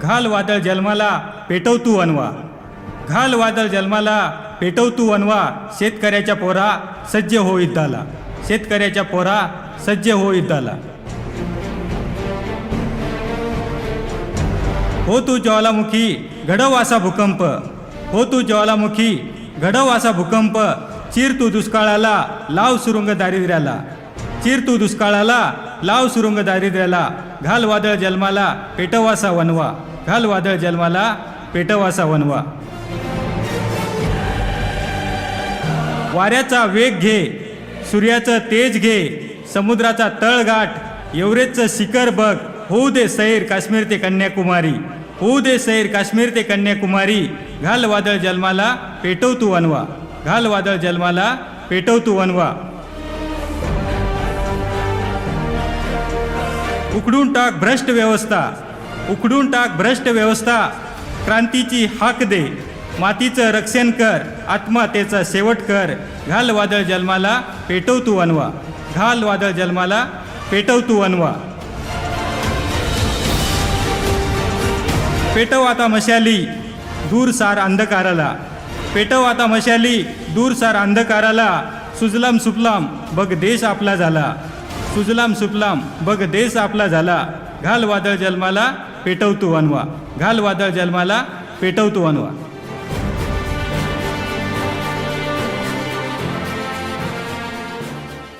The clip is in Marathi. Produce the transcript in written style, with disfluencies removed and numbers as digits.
घाल वादळ जन्माला पेटव तू वनवा, घाल वादळ जन्माला पेटव तू वनवा. शेतकऱ्याच्या पोरा सज्ज हो युद्धाला, शेतकऱ्याच्या पोरा सज्ज हो युद्धाला. हो तू ज्वालामुखी घडव असा भूकंप, हो तू ज्वालामुखी घडव असा भूकंप. चिर तू दुष्काळाला लाव सुरुंग दारिद्र्याला, चिर तू दुष्काळाला लाव सुरुंग दारिद्र्याला. घाल वादळ जन्माला पेटव असा वनवा, घाल वादळ जन्माला पेटव असा वनवा. वाऱ्याचा वेग घे, सूर्याचं तेज घे, समुद्राचा तळघाट, एव्हरेस्टचं शिखर बघ. होऊ दे सैर काश्मीर ते कन्याकुमारी, होऊ दे सैर काश्मीर ते कन्याकुमारी. घाल वादळ जन्माला पेटव तू वनवा, घाल वादळ जन्माला पेटव तू वनवा. उकडून टाक भ्रष्ट व्यवस्था, उकडून टाक भ्रष्ट व्यवस्था. क्रांतीची हाक दे, मातीचं रक्षण कर, आत्महत्येचा शेवट कर. घाल वादळ जन्माला पेटव तू वनवा, घाल वादळ जन्माला पेटव तू वनवा. पेटव आता मशाली दूर सार अंधकाराला, पेटव आता मशाली दूर सार अंधकाराला. सुजलाम सुफलाम बघ देश आपला झाला, सुजलाम सुफलाम बघ देश आपला झाला. घाल वादळ जन्माला पेटव तू वनवा, घाल वादळ जन्माला पेटव तू वनवा.